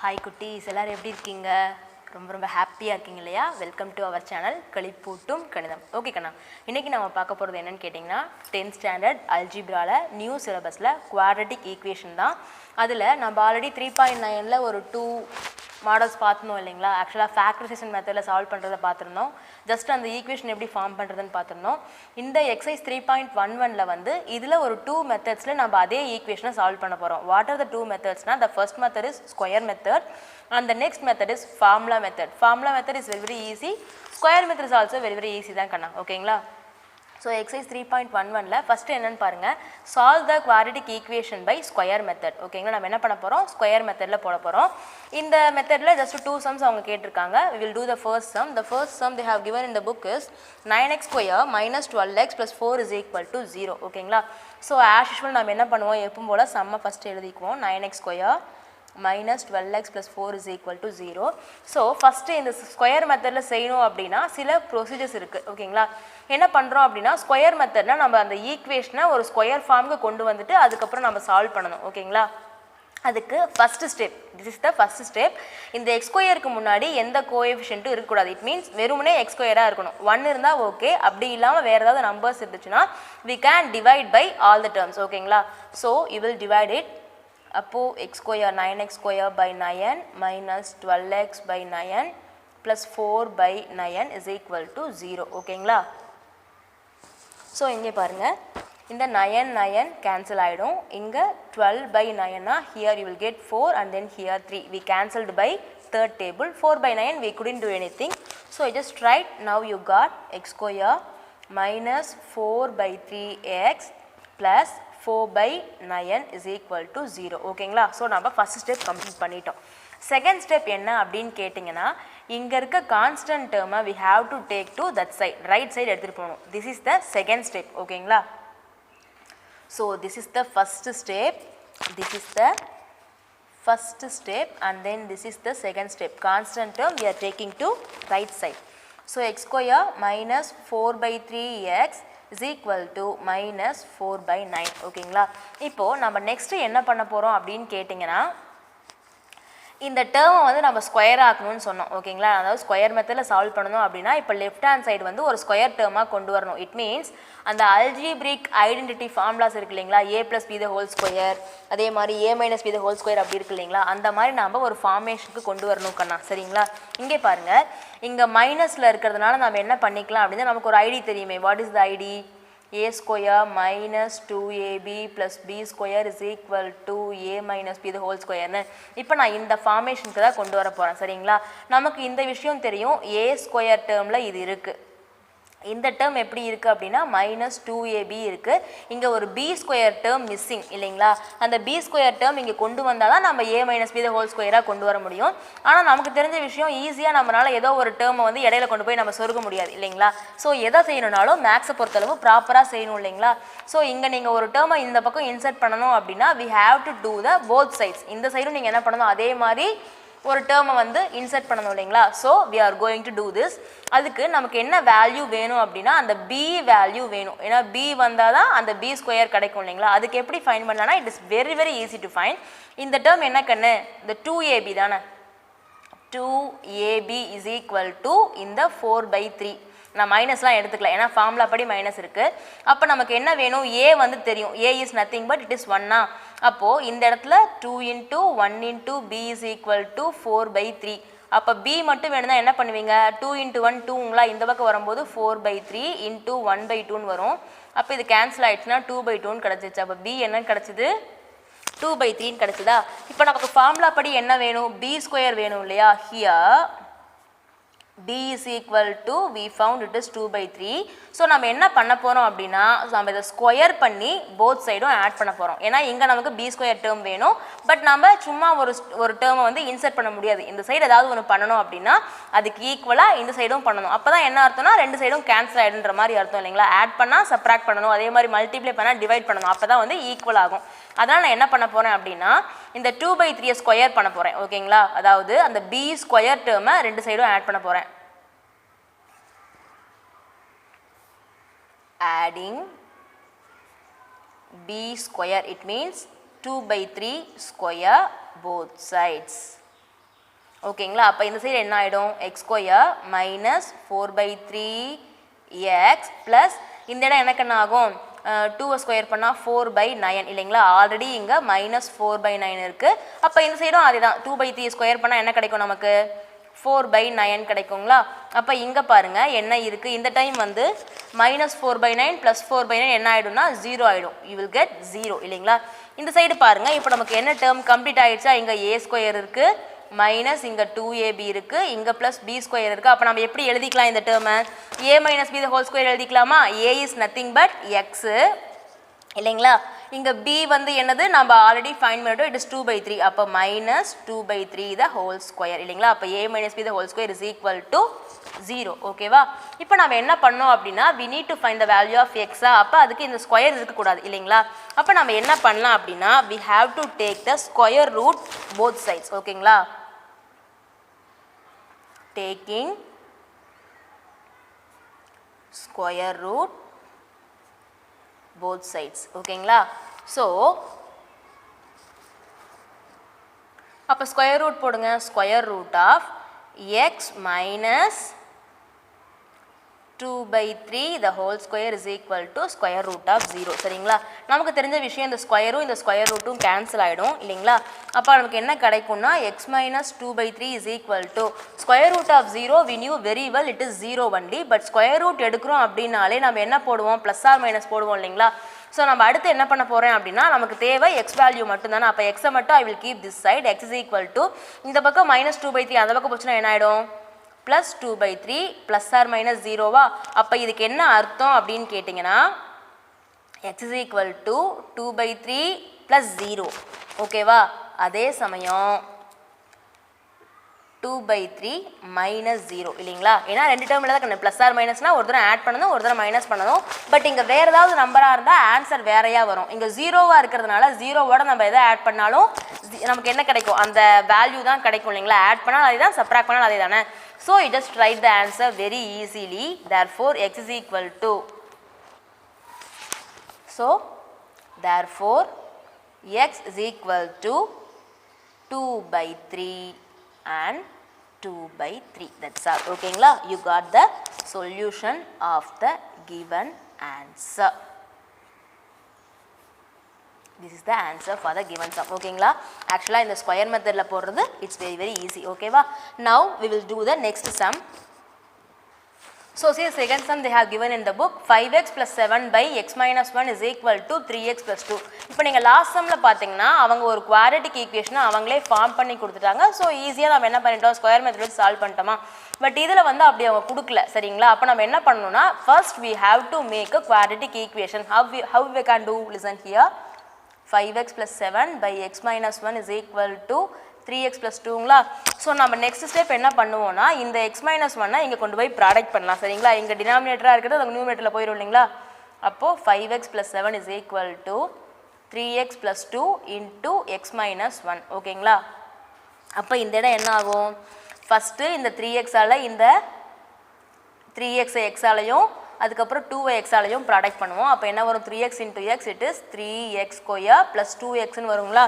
Hi குட்டீஸ், எல்லாரும் எப்படி இருக்கீங்க? ரொம்ப ஹாப்பியாக இருக்கீங்க இல்லையா? வெல்கம் டு அவர் சேனல் களிப்பூட்டும் கணிதம். ஓகே கண்ணா, இன்றைக்கி நம்ம பார்க்க போகிறது என்னென்னு கேட்டிங்கன்னா 10th ஸ்டாண்டர்ட் அல்ஜிப்ராவில் நியூ சிலபஸில் குவாட்ரட்டிக் ஈக்குவேஷன் தான். அதில் நம்ம ஆல்ரெடி 3.9ல் ஒரு 2 மாடல்ஸ் பார்த்துருந்தோம் இல்லைங்களா? ஆக்சுவலாக ஃபேக்டரைசேஷன் மெத்தடில் சால்வ் பண்ணுறதை பார்த்துருந்தோம். ஜஸ்ட் அந்த ஈக்குவேஷன் எப்படி ஃபார்ம் பண்ணுறதுன்னு பார்த்துருந்தோம். இந்த எக்ஸசைஸ் 3.11ல் வந்து இதில் ஒரு 2 மெத்தட்ஸில் நம்ம அதே ஈக்குவேஷனை சால்வ் பண்ண போகிறோம். வாட் ஆர் த 2 மெத்தட்ஸ்னால், the first method is square method and the next method is formula method. Formula method is very easy. Square method is also very easy தான் கண்ணா. ஓகேங்களா? ஸோ எக்ஸசைஸ் 3.11ல் ஃபஸ்ட்டு என்னென்னு பாருங்கள், solve the quadratic equation by square method. ஓகேங்களா? நம்ம என்ன பண்ண போகிறோம், square மெத்தடில் போட போகிறோம். இந்த மெத்தடில் ஜஸ்ட் 2 sums அவங்க கேட்டிருக்காங்க. we will do the first sum. The first sum they have given in the book is 9x square minus 12x plus 4 is equal to 0. ஓகேங்களா? ஸோ ஆஸ் யூஷுவல் நம்ம என்ன பண்ணுவோம், எப்பவும் போல் சம்மை first எழுதிக்குவோம். 9x square minus 12x plus 4 is equal to 0. So first இந்த square மெத்தடில் செய்யணும் அப்படின்னா சில ப்ரொசீஜர்ஸ் இருக்குது. ஓகேங்களா? என்ன பண்ணுறோம் அப்படின்னா, ஸ்கொயர் மெத்தட்னா நம்ம அந்த ஈக்குவேஷனை ஒரு ஸ்கொயர் ஃபார்முக்கு கொண்டு வந்துட்டு அதுக்கப்புறம் நம்ம சால்வ் பண்ணணும். ஓகேங்களா? அதுக்கு first step, this is the first step. இந்த எக்ஸ் ஸ்கொயருக்கு முன்னாடி எந்த கோஎஃபிஷியன்ட்டும் இருக்கக்கூடாது. இட் மீன்ஸ் வெறுமனே எக்ஸ் ஸ்கொயராக இருக்கணும். 1 இருந்தால் ஓகே, அப்படி இல்லாமல் வேறு ஏதாவது நம்பர்ஸ் இருந்துச்சுன்னா we can divide by all the terms. ஓகேங்களா? So you will divide it. அப்போது x square 9x square by 9 minus 12x by 9 plus 4 by 9 is equal to 0. ஓகேங்களா? ஸோ இங்கே பாருங்கள், இந்த 9 கேன்சல் ஆகிடும். இங்கே 12 பை 9னா here you will get 4 and then here 3. we cancelled by third table. 4 by 9 we couldn't do anything. So I just write, now you got x square minus 4 by 3x plus 4 by 9 is equal to 0. ஓகேங்களா? So நம்ம first step complete பண்ணிட்டோம். Second step என்ன அப்படின்னு கேட்டிங்கன்னா, இங்கே இருக்க constant டேர்மை we have to take to that side, right side எடுத்துகிட்டு போகணும். This is the second step. ஓகேங்களா? So this is the first step, this is the first step and then this is the second step. Constant term we are taking to right side. So x square minus 4 by 3x is equal to minus 4 by 9. ஓகேங்களா? இப்போது நம்ம next என்ன பண்ண போகிறோம் அப்படின்னு கேட்டிங்கன்னா, இந்த டேர்மை வந்து நம்ம ஸ்கொயர் ஆக்கணும்னு சொன்னோம். ஓகேங்களா? அதாவது ஸ்கொயர் மெத்தடில் சால்வ் பண்ணணும் அப்படின்னா இப்போ லெஃப்ட் ஹேண்ட் சைடு வந்து ஒரு ஸ்கொயர் டேர்மாக கொண்டு வரணும். இட் மீன்ஸ் அந்த அல்ஜிப்ரிக் ஐடென்டிட்டி ஃபார்முலாஸ் இருக்குது இல்லைங்களா, a + b the whole square, அதே மாதிரி a - b the whole square அப்படி இருக்குது இல்லைங்களா, அந்த மாதிரி நம்ம ஒரு ஃபார்மேஷனுக்கு கொண்டு வரணும் கண்ணா. சரிங்களா? இங்கே பாருங்கள், இங்கே மைனஸில் இருக்கிறதுனால நம்ம என்ன பண்ணிக்கலாம் அப்படின்னா, நமக்கு ஒரு ஐடி தெரியுமே. What is the ID? a square minus 2ab plus b square is equal to a minus b the whole square. இப்போ நான் இந்த ஃபார்மேஷனுக்கு தான் கொண்டு வர போகிறேன். சரிங்களா? நமக்கு இந்த விஷயம் தெரியும், a ஸ்கொயர் டேர்மில் இது இருக்குது. இந்த டேர்ம் எப்படி இருக்குது அப்படின்னா மைனஸ் 2ab இருக்குது. இங்கே ஒரு b ஸ்கொயர் டேர்ம் மிஸ்ஸிங் இல்லைங்களா? அந்த b ஸ்கொயர் டேர்ம் இங்கே கொண்டு வந்தால் தான் நம்ம a - b the whole ஸ்கொயராக கொண்டு வர முடியும். ஆனால் நமக்கு தெரிஞ்ச விஷயம், ஈஸியாக நம்மளால் ஏதோ ஒரு டேர்மை வந்து இடையில கொண்டு போய் நம்ம சொருக முடியாது இல்லைங்களா? ஸோ எதை செய்யணும்னாலும் மேக்ஸை பொறுத்தளவு ப்ராப்பராக செய்யணும் இல்லைங்களா? ஸோ இங்கே நீங்கள் ஒரு டேர்மை இந்த பக்கம் இன்சர்ட் பண்ணணும் அப்படின்னா we have to do the both sides. இந்த சைடும் நீங்கள் என்ன பண்ணணும், அதே மாதிரி ஒரு டேர்மை வந்து இன்சர்ட் பண்ணணும் இல்லைங்களா? So we are going to do this. அதுக்கு நமக்கு என்ன வேல்யூ வேணும் அப்படின்னா, அந்த b வேல்யூ வேணும். ஏன்னா b வந்தால் தான் அந்த b ஸ்கொயர் கிடைக்கும் இல்லைங்களா? அதுக்கு எப்படி ஃபைண்ட் பண்ணலாம்னா, it is very easy to find. இந்த டேர்ம் என்ன கண்ணு, இந்த 2ab தானே. 2ab is equal to இந்த 4 by 3. நான் மைனஸ்லாம் எடுத்துக்கலாம், ஏன்னா ஃபார்முலா படி மைனஸ் இருக்குது. அப்போ நமக்கு என்ன வேணும், a வந்து தெரியும். a is nothing but it is 1. அப்போது இந்த இடத்துல 2 into 1 into b is equal to 4 by 3. அப்போ b மட்டும் வேணும்னா என்ன பண்ணுவீங்க, 2 into 1 2ங்களா, இந்த பக்கம் வரும்போது 4 by 3 into 1 by 2ன்னு வரும். அப்போ இது கேன்சல் ஆகிடுச்சுன்னா 2 by 2ன்னு கிடச்சிச்சு. அப்போ b என்ன கிடச்சிது, 2 by 3ன்னு கிடச்சிதா? இப்போ நமக்கு ஃபார்முலா படி என்ன வேணும், b ஸ்கொயர் வேணும் இல்லையா? Here b is equal to, we found it is 2 by 3. So நம்ம என்ன பண்ண போகிறோம் அப்படின்னா, நம்ம இதை ஸ்கொயர் பண்ணி போத் சைடும் ஆட் பண்ண போகிறோம். ஏன்னா இங்கே நமக்கு b ஸ்கொயர் டேர்ம் வேணும். பட் நம்ம சும்மா ஒரு டேர்மை வந்து இன்சர்ட் பண்ண முடியாது. இந்த சைடு ஏதாவது ஒன்று பண்ணணும் அப்படின்னா அதுக்கு ஈக்குவலாக இந்த சைடும் பண்ணணும். அப்போ தான் என்ன அர்த்தம்னா, ரெண்டு சைடும் கேன்சல் ஆகிடுன்ற மாதிரி அர்த்தம் இல்லைங்களா? ஆட் பண்ணால் சப்ராக்ட் பண்ணணும், அதே மாதிரி மல்டிப்ளை பண்ணால் டிவைட் பண்ணணும். அப்போ தான் வந்து ஈக்குவல் ஆகும். அதனால் நான் என்ன பண்ண போகிறேன் அப்படின்னா, இந்த 2 by 3 ஸ்கொயர் பண்ண போகிறேன். ஓகேங்களா? அதாவது அந்த b ஸ்கொயர் டேர்மை ரெண்டு சைடும் ஆட் பண்ண போகிறேன். Adding b square, it means 2 by 3 square both sides. ஓகேங்களா. அப்போ இந்த சைடு என்ன ஆகிடும், X square minus 4/3x plus இந்த இடம் எனக்கு என்ன ஆகும், 2 ஸ்கொயர் பண்ணால் 4/9 இல்லைங்களா. ஆல்ரெடி இங்கே -4/9 இருக்குது. அப்போ இந்த சைடும் அதே தான், 2/3 ஸ்கொயர் பண்ணால் என்ன கிடைக்கும் நமக்கு, 4/9 கிடைக்குங்களா. அப்போ இங்கே பாருங்கள் என்ன இருக்குது, இந்த டைம் வந்து -4/9 + 4/9 என்ன ஆகிடும்னா 0 ஆகிடும். யூ வில் கெட் 0 இல்லைங்களா. இந்த சைடு பாருங்கள், இப்போ நமக்கு என்ன டேர்ம் கம்ப்ளீட் ஆகிடுச்சா, இங்கே a ஸ்கொயர் இருக்குது மைனஸ் இங்கே 2ab இருக்குது, இங்கே ப்ளஸ் b ஸ்கொயர் இருக்குது. அப்போ நம்ம எப்படி எழுதிக்கலாம் இந்த டேர்மை, a - b ஹோல் ஸ்கொயர் எழுதிக்கலாமா. a is nothing but x இல்லைங்களா. இங்கே b வந்து என்னது, நம்ம ஆல்ரெடி ஃபைண்ட் பண்ணிட்டோம், இட் இஸ் 2/3. அப்போ -2/3 த ஹோல் ஸ்கொயர் இல்லைங்களா. அப்போ a - b the whole square is equal to 0. ஓகேவா. இப்போ நம்ம என்ன பண்ணோம் அப்படின்னா, we need to find the value of x. அப்போ அதுக்கு இந்த ஸ்கொயர் இருக்கக்கூடாது இல்லைங்களா. அப்போ நம்ம என்ன பண்ணலாம் அப்படின்னா, we have to take the square root both sides. ஓகேங்களா. taking square root both sides. ஓகேங்களா. ஸோ அப்போ ஸ்கொயர் ரூட் போடுங்க, square root of x minus 2/3 the whole square is equal to square root of 0. சரிங்களா. நமக்கு தெரிஞ்ச விஷயம், இந்த ஸ்கொயரும் இந்த ஸ்கொயர் ரூட்டும் கேன்சல் ஆகிடும் இல்லைங்களா. அப்போ நமக்கு என்ன கிடைக்கும்னா x - 2/3 is equal to square root of 0. we knew very well it is 0 only, but square root எடுக்கிறோம் அப்படின்னாலே நம்ம என்ன போடுவோம், ப்ளஸ் ஆர் மைனஸ் போடுவோம் இல்லைங்களா. ஸோ நம்ம அடுத்து என்ன பண்ண போகிறேன் அப்படின்னா, நமக்கு தேவை எக்ஸ் வேல்யூ மட்டும் தானே. அப்போ எக்ஸை மட்டும் I will keep this side, x is equal to இந்த பக்கம் -2/3 அந்த பக்கம் போச்சுன்னா என்ன ஆகிடும், +2/3 ப்ளஸ் ஆர் மைனஸ் 0வா. அப்போ இதுக்கு என்ன அர்த்தம் அப்படின்னு கேட்டிங்கன்னா, x is equal to 2/3 + 0. ஓகேவா. அதே சமயம் 2/3 - 0 இல்லைங்களா. ஏன்னா ரெண்டு டேர்மில் தான் கண்ணு, ப்ளஸ் ஆர் மைனஸ்னால் ஒரு தடவை ஆட் பண்ணணும், ஒரு தடவை மைனஸ் பண்ணணும். பட் இங்கே வேறு ஏதாவது நம்பராக இருந்தால் ஆன்சர் வேறையாக வரும். இங்கே 0வாக இருக்கிறதுனால 0வோட நம்ம எதை ஆட் பண்ணாலும் நமக்கு என்ன கிடைக்கும், அந்த வேல்யூ தான் கிடைக்கும் இல்லைங்களா. ஆட் பண்ணாலும் அதே தான், சப்ராக்ட் பண்ணாலும் அதே தானே. So you just write the answer very easily. Therefore x is equal to, so therefore x is equal to 2/3 and 2/3. That's all. ஓகேங்களா. You got the solution of the given answer. This is the answer for the given sum. ஓகேங்களா. ஆக்சுவலாக இந்த square மெத்தடில் போடுறது it's very easy. ஓகேவா. Now we will do the next sum. So see the second sum they have given in the book, 5x + 7/x - 1 is equal to 3x + 2. இப்போ நீங்கள் last சம்மில் பார்த்தீங்கன்னா அவங்க ஒரு குவாட்ரேட்டிக் ஈக்குவேஷனை அவங்களே ஃபார்ம் பண்ணி கொடுத்துட்டாங்க. ஸோ ஈஸியாக நம்ம என்ன பண்ணிட்டோம், ஸ்கொயர் மெத்தட் சால்வ் பண்ணிட்டோமா. பட் இதில் வந்து அப்படி அவங்க கொடுக்கல சரிங்களா. அப்போ நம்ம என்ன பண்ணணும்னா, first we have to make a quadratic equation. How we can do, listen here. 5x + 7/x - 1 is equal to 3x + 2ங்களா. So நம்ம நெக்ஸ்ட் ஸ்டெப் என்ன பண்ணுவோம்னா, இந்த x - 1 இங்கே கொண்டு போய் ப்ராடக்ட் பண்ணலாம் சரிங்களா. இங்கே டினாமினேட்டராக இருக்கிறது அது நியூமரேட்டரில் போயிடும் இல்லைங்களா. அப்போது 5x + 7 is equal to 3x + 2 into x - 1. ஓகேங்களா. அப்போ இந்த இடம் என்ன ஆகும், ஃபஸ்ட்டு இந்த 3x-ஆல் இந்த 3x x-ஆலையும் அதுக்கப்புறம் 2y x-ஆலையும் ப்ராடக்ட் பண்ணுவோம். அப்போ என்ன வரும், 3x into x it is 3x square plus 2xன்னு வருங்களா.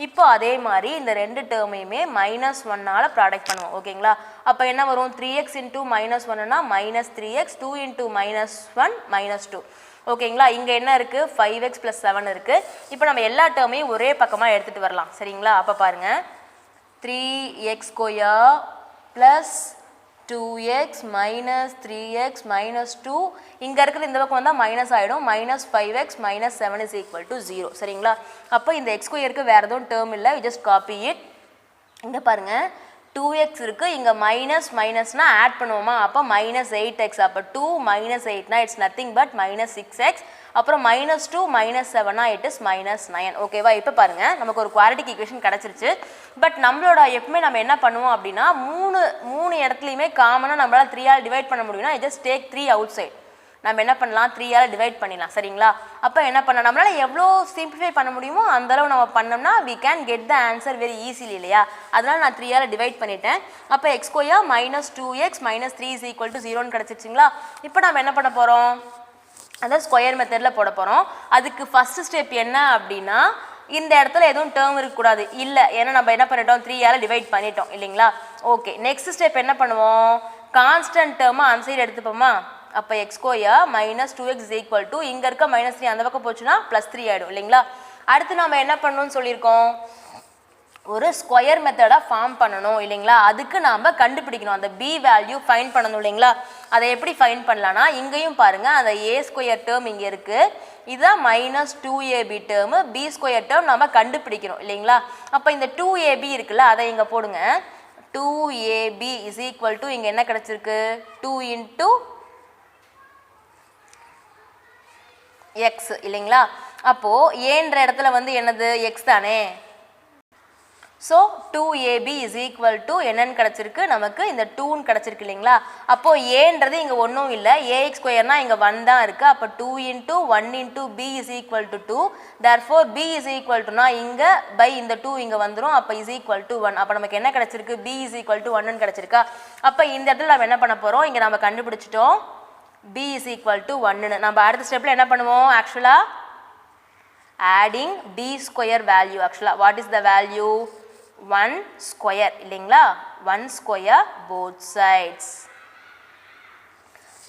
இப்போ அதே மாதிரி இந்த ரெண்டு டேர்மையுமே -1ஆல் ப்ராடக்ட் பண்ணுவோம். ஓகேங்களா. அப்போ என்ன வரும், 3x into -1னா -3x, 2 into -1 -2. ஓகேங்களா. இங்கே என்ன இருக்குது, 5x + 7 இருக்குது. இப்போ நம்ம எல்லா டேர்மையும் ஒரே பக்கமாக எடுத்துகிட்டு வரலாம் சரிங்களா. அப்போ பாருங்கள், 3x square plus 2x minus 3x minus 2 இங்கே இருக்கிறது இந்த பக்கம் வந்தால் மைனஸ் ஆகிடும், -5x - 7 is equal to 0 சரிங்களா. அப்போ இந்த x ஸ்கொயருக்கு வேறு எதுவும் டேர்ம் இல்லை, just copy it. இங்கே பாருங்கள் 2x இருக்குது, இங்கே மைனஸ்னால் ஆட் பண்ணுவோமா, அப்போ -8x. அப்போ 2 - 8னா இட்ஸ் நத்திங் பட் -6x. அப்புறம் -2 - 7னா இட் இஸ் -9. ஓகேவா. இப்போ பாருங்கள் நமக்கு ஒரு குவாட்ரேட்டிக் ஈக்குவேஷன் கிடச்சிருச்சு. பட் நம்மளோட எப்பவுமே நம்ம என்ன பண்ணுவோம் அப்படின்னா, மூணு இடத்துலையுமே காமனாக நம்மளால் 3ஆல் டிவைட் பண்ண முடியும்னா ஜஸ்ட் டேக் 3 அவுட் சைட். நம்ம என்ன பண்ணலாம், 3ஆல் டிவைட் பண்ணிடலாம் சரிங்களா. அப்போ என்ன பண்ணலாம், நம்மளால் எவ்வளோ சிம்பிளிஃபை பண்ண முடியுமோ அந்தளவு நம்ம பண்ணோம்னா we can get the answer very easily இல்லையா. அதனால் நான் 3ஆல் டிவைட் பண்ணிட்டேன். அப்போ x square -2x - 3 is equal to 0ன்னு கிடச்சிச்சிங்களா. இப்போ நம்ம என்ன பண்ண போகிறோம், அதான் ஸ்கொயர் மெத்தடில் போட போகிறோம். அதுக்கு ஃபஸ்ட்டு ஸ்டெப் என்ன அப்படின்னா, இந்த இடத்துல எதுவும் டேர்ம் இருக்கக்கூடாது இல்லை, ஏன்னா நம்ம என்ன பண்ணிட்டோம், 3ஆல் டிவைட் பண்ணிட்டோம் இல்லைங்களா. ஓகே நெக்ஸ்ட் ஸ்டெப் என்ன பண்ணுவோம் கான்ஸ்டன்ட் டேர்மை அந்த சைடு எடுத்துப்போமா அப்போ X square minus 2x is equal to இங்கே இருக்க -3 அந்த பக்கம் போச்சுன்னா +3 ஆகிடும் இல்லைங்களா அடுத்து நம்ம என்ன பண்ணணும்னு சொல்லியிருக்கோம் ஒரு ஸ்கொயர் மெத்தடாக ஃபார்ம் பண்ணணும் இல்லைங்களா அதுக்கு நாம் கண்டுபிடிக்கணும் அந்த பி வேல்யூ ஃபைண்ட் பண்ணணும் இல்லைங்களா அதை எப்படி ஃபைண்ட் பண்ணலான்னா இங்கேயும் பாருங்கள் அந்த ஏ ஸ்கொயர் டேர்ம் இங்கே இருக்குது இதுதான் -2ab term B square term நம்ம கண்டுபிடிக்கணும் இல்லைங்களா அப்போ இந்த 2ab இருக்குல்ல அதை இங்கே போடுங்க 2ab இஸ் ஈக்குவல் டு இங்கே என்ன கிடச்சிருக்கு 2 இன்ட்டு எக்ஸ் இல்லைங்களா அப்போது ஏன்ற இடத்துல வந்து என்னது எக்ஸ் தானே so 2ab is equal to என்னன்னு கிடச்சிருக்கு நமக்கு இந்த 2ன்னு கிடச்சிருக்கு இல்லைங்களா அப்போது ஏன்றது இங்கே ஒன்றும் இல்லை ஏஎக்ஸ் ஸ்கொயர்னால் இங்கே 1 தான் இருக்குது அப்போ 2 into 1 into B is equal to 2 therefore B is equal டுனா இங்கே பை இந்த 2 இங்கே வந்துடும் அப்போ இஸ் ஈக்குவல் டு 1 அப்போ நமக்கு என்ன கிடச்சிருக்கு பி இஸ் ஈக்குவல் டு 1ன்னு கிடச்சிருக்கா அப்போ இந்த இடத்துல நம்ம என்ன பண்ண போகிறோம் இங்கே நம்ம கண்டுபிடிச்சிட்டோம் b is equal to 1 நம்ம அடுத்த ஸ்டெப்பில் என்ன பண்ணுவோம் ஆக்சுவலாக adding b square value actually what is the value 1 square இல்லைங்களா 1 square both sides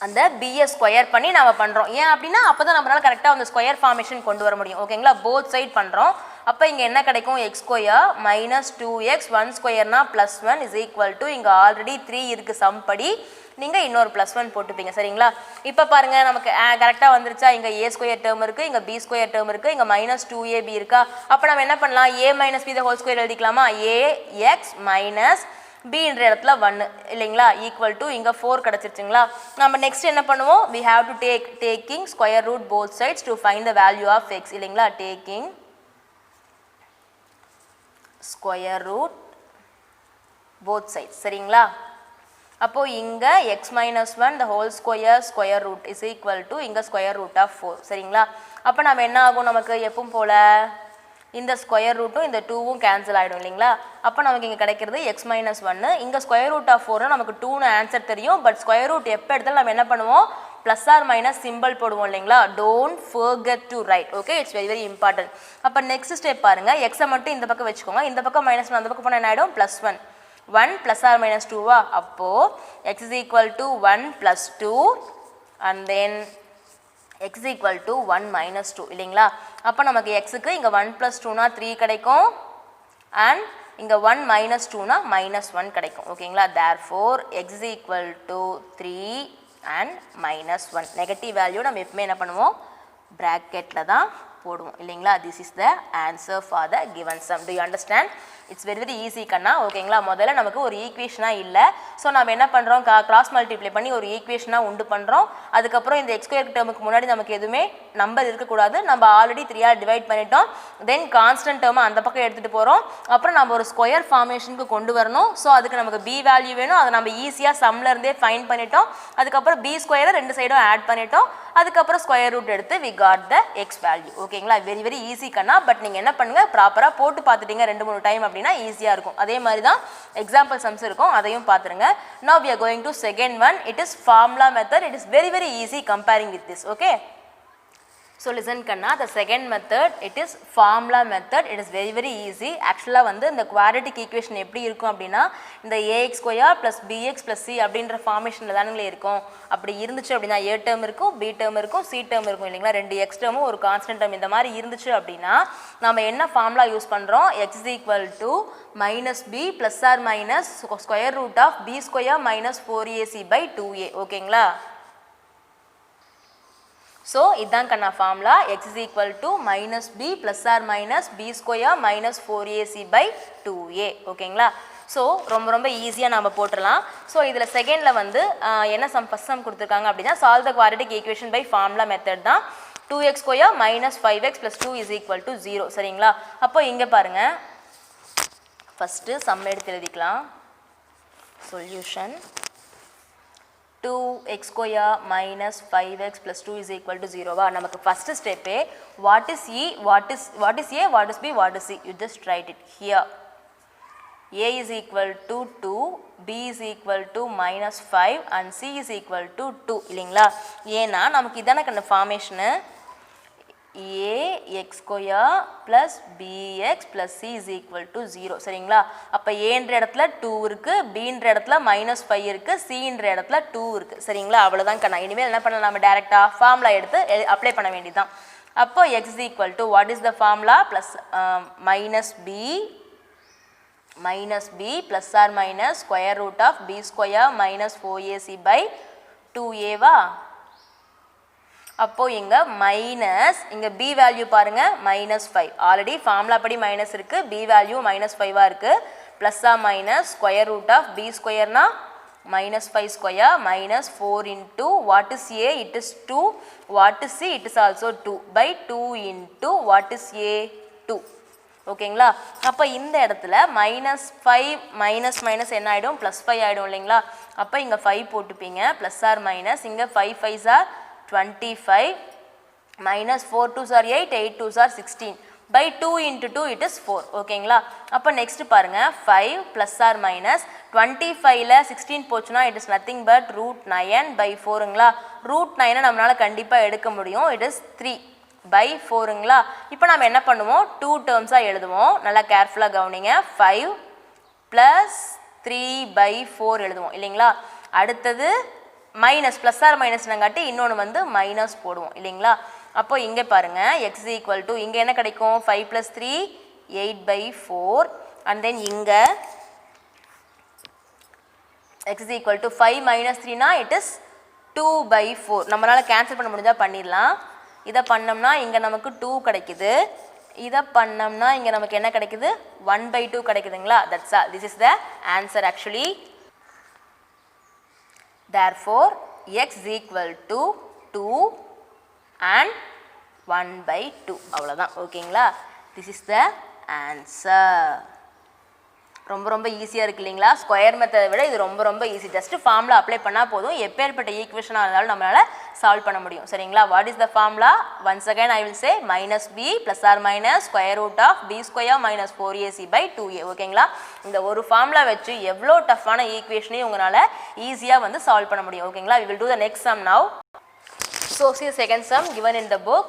அந்த b ஸ்கொயர் பண்ணி நாம பண்றோம் ஏன் அப்படின்னா அப்பதான் நம்மளால கரெக்ட்டா அந்த ஸ்கொயர் ஃபார்மேஷன் கொண்டு வர முடியும் ஓகேங்களா both side பண்றோம் அப்ப இங்க என்ன கிடைக்கும் x square -2x 1 ஸ்கொயர்னா +1 is equal to இங்க ஆல்ரெடி 3 இருக்கு சம் படி நீங்க இன்னொரு +1 போட்டுப்பீங்க சரிங்களா இப்போ பாருங்க நமக்கு கரெக்ட்டா வந்துருச்சா இங்க a ஸ்கொயர் டேர்ம் இருக்கு இங்க b ஸ்கொயர் டேர்ம் இருக்கு இங்க -2ab இருக்கா அப்ப நம்ம என்ன பண்ணலாம் a - b the whole square எழுதிக்கலாமா ax - b என்ற இடத்துல 1 இல்லைங்களா ஈக்குவல் டு இங்க 4 கிடைச்சிருச்சுங்களா நம்ம நெக்ஸ்ட் என்ன பண்ணுவோம் we have to taking square root both sides to find the value of x இல்லைங்களா taking square root both sides சரிங்களா அப்போ இங்க x - 1 the whole square root is equal to இங்க square root of 4 சரிங்களா அப்ப நாம என்ன ஆகும் நமக்கு எப்பவும் போல இந்த ஸ்கொயர் ரூட்டும் இந்த 2வும் கேன்சல் ஆயிடும் இல்லைங்களா அப்ப நமக்கு இங்க கிடைக்கிறது x - 1 இங்க ஸ்கொயர் ரூட் ஆஃப் 4 நமக்கு 2ன்னு ஆன்சர் தெரியும் பட் ஸ்கொயர் ரூட் எப்ப எடுத்தாலும் நம்ம என்ன பண்ணுவோம் ப்ளஸ் ஆர் மைனஸ் சிம்பிள் போடுவோம் இல்லைங்களா don't forget to write okay it's very very important அப்ப நெக்ஸ்ட் ஸ்டெப் பாருங்க x மட்டும் இந்த பக்கம் வெச்சுக்கோங்க இந்த பக்கம் -1 அந்த பக்கம் போனா என்ன ஆயிடும் +1 1 plus or minus 2 வா அப்போ x is equal to 1 plus 2 and then x is equal to 1 minus 2 இல்லைங்களா அப்ப நமக்கு x க்கு இங்க 1 plus 2 னா 3 கிடைக்கும் and இங்க 1 minus 2 னா -1 கிடைக்கும் ஓகேங்களா therefore x is equal to 3 and -1 negative value நம்ம எப்பவுமே என்ன பண்ணுவோம் bracketல தான் போடுவோம் இல்லைங்களா this is the answer for the given sum do you understand it's very very easy கண்ணா ஓகேங்களா முதல்ல நமக்கு ஒரு ஈக்குவேஷனா இல்ல சோ நாம என்ன பண்றோம் கிராஸ் மல்டிப்ளை பண்ணி ஒரு ஈக்குவேஷனா உண்டு பண்றோம் அதுக்கு அப்புறம் இந்த x ஸ்கொயர் டேர்முக்கு முன்னாடி நமக்கு எதுமே நம்பர் இருக்க கூடாது நம்ம ஆல்ரெடி 3 ஆல் டிவைட் பண்ணிட்டோம் தென் கான்ஸ்டன்ட் டேர்ம் அந்த பக்கம் எடுத்துட்டு போறோம் அப்புறம் நாம ஒரு ஸ்கொயர் ஃபார்மேஷனுக்கு கொண்டு வரணும் சோ அதுக்கு நமக்கு b வேல்யூ வேணும் அதை நம்ம ஈஸியா சம்ல இருந்தே ஃபைண்ட் பண்ணிட்டோம் அதுக்கு அப்புறம் b ஸ்கொயரை ரெண்டு சைடும் ஆட் பண்ணிட்டோம் அதுக்கு அப்புறம் ஸ்கொயர் ரூட் எடுத்து we got the x value ஓகேங்களா வெரி வெரி ஈஸி கண்ணா பட் நீங்க என்ன பண்ணுங்க ப்ராப்பரா போட்டு பார்த்துட்டீங்க 2-3 டைம் அப்படினா ஈஸியா இருக்கும் அதே மாதிரி தான் எக்ஸாம்பிள் சம்ஸ் இருக்கும் அதையும் பாத்துருங்க now we are going to second one it is formula method it is very very easy comparing with this okay so listen kanna the second method it is formula method it is very very easy actually வந்து இந்த quadratic equation எப்படி இருக்கும் அப்படினா இந்த ax square plus bx plus c அப்படிங்கற ஃபார்மேஷன்ல தானங்களே இருக்கும் அப்படி இருந்துச்சு அப்படினா a term இருக்கும் b term இருக்கும் c term இருக்கும் இல்லீங்களா ரெண்டு x term ஒரு constant term இந்த மாதிரி இருந்துச்சு அப்படினா நாம என்ன ஃபார்முலா யூஸ் பண்றோம் x is equal to -b plus or minus square root of b square minus 4ac by 2a ஓகேங்களா so இதான் கண்ணா formula x is equal to -b plus or minus b square minus 4ac by 2a ஓகேங்களா so ரொம்ப ரொம்ப ஈஸியா நாம போட்றலாம் so இதுல செகண்ட்ல வந்து என்ன சம் ஃபர்ஸ்ட் சம் கொடுத்திருக்காங்க அப்படினா solve the quadratic equation by formula method தான் 2x square minus 5x plus 2 is equal to 0 சரிங்களா அப்போ இங்க பாருங்க ஃபர்ஸ்ட் சம் எடுத்து எழுதிக்கலாம் solution 2x square minus 5x plus 2 is equal to 0 வா நமக்கு first step what is a what is b what is c you just write it here a is equal to 2 b is equal to minus 5 and c is equal to 2 இல்லீங்களா ஏனா நமக்கு இதான கண்ண formation ax square plus bx plus c is equal to 0 சரிங்களா அப்போ ஏன்ற இடத்துல 2 இருக்கு bன்ற இடத்துல -5 இருக்கு cன்ற இடத்துல 2 இருக்கு சரிங்களா அவ்வளவுதான் கண்ணா இனிமேல் என்ன பண்ணலாம் நம்ம டைரக்டா ஃபார்முலா எடுத்து அப்ளை பண்ண வேண்டியதுதான் அப்போ x is equal to what is the formula plus minus b plus or minus square root of b square minus 4ac by 2a வா அப்போ இங்க மைனஸ் இங்க b வேல்யூ பாருங்க -5 ஆல்ரெடி ஃபார்முலா படி மைனஸ் இருக்கு b வேல்யூ -5 இருக்கு plus ஆ minus square root of b ஸ்கொயர்னா -5 square minus 4 into what is a it is 2 what is c it is also 2 by 2 into what is a 2 ஓகேங்களா அப்ப இந்த இடத்துல -5 மைனஸ் மைனஸ் என்ன ஆயிடும் +5 ஆயிடும் இல்லைங்களா அப்ப இங்க 5 போட்டுப்பீங்க பிளஸ் ஆர் மைனஸ் இங்க 5 5s are 25 minus 4 2s are 8 8 2s are 16 by 2 into 2 it is 4 ஓகேங்களா அப்ப நெக்ஸ்ட் பாருங்க 5 plus or minus 25 ல 16 போச்சுனா it is nothing but √9 by 4ங்களா √9 நம்மளால கண்டிப்பா எடுக்க முடியும் it is 3 by 4ங்களா இப்போ நாம என்ன பண்ணுவோம் 2 டேர்ம்ஸா எழுதுவோம் நல்லா கேர்ஃபுல்லா கவனிங்க 5 plus 3 by 4 எழுதுவோம் இல்லீங்களா அடுத்தது மைனஸ் பிளஸ் ஆர் மைனஸ் நங்காட்டி இன்னொன்று வந்து மைனஸ் போடுவோம் இல்லைங்களா அப்போ இங்கே பாருங்க x ஈக்குவல் டு இங்கே என்ன கிடைக்கும் 5 + 3 8 by 4 அண்ட் தென் இங்கே x ஈக்குவல் டு 5 - 3னா இட் இஸ் 2 by 4 நம்மளால கேன்சல் பண்ண முடிஞ்சா பண்ணிடலாம் இதை பண்ணோம்னா இங்கே நமக்கு 2 கிடைக்குது இதை பண்ணோம்னா இங்கே நமக்கு என்ன கிடைக்குது 1 by 2 கிடைக்குதுங்களா that's all this is the answer actually therefore x is equal to 2 and 1 by 2 அவ்வளவுதான் ஓகேங்களா this is the answer ரொம்ப ரொம்ப ஈஸியா இருக்கு இல்லீங்களா ஸ்கொயர் மெத்தட் விட இது ரொம்ப ஈஸி ஜஸ்ட் ஃபார்முலா அப்ளை பண்ணா போதும் எப்பேர்ப்பட்ட ஈக்குவேஷனா இருந்தாலும் நம்மளால சால்வ் பண்ண முடியும் சரிங்களா what is the formula once again I will say -b plus or minus square root of b square minus 4ac by 2a ஓகேங்களா இந்த ஒரு ஃபார்முலா வச்சு எவ்வளவு டஃப்பான ஈக்குவேஷனையும் உங்களால ஈஸியா வந்து சால்வ் பண்ண முடியும் ஓகேங்களா we will do the next sum now so see the second sum given in the book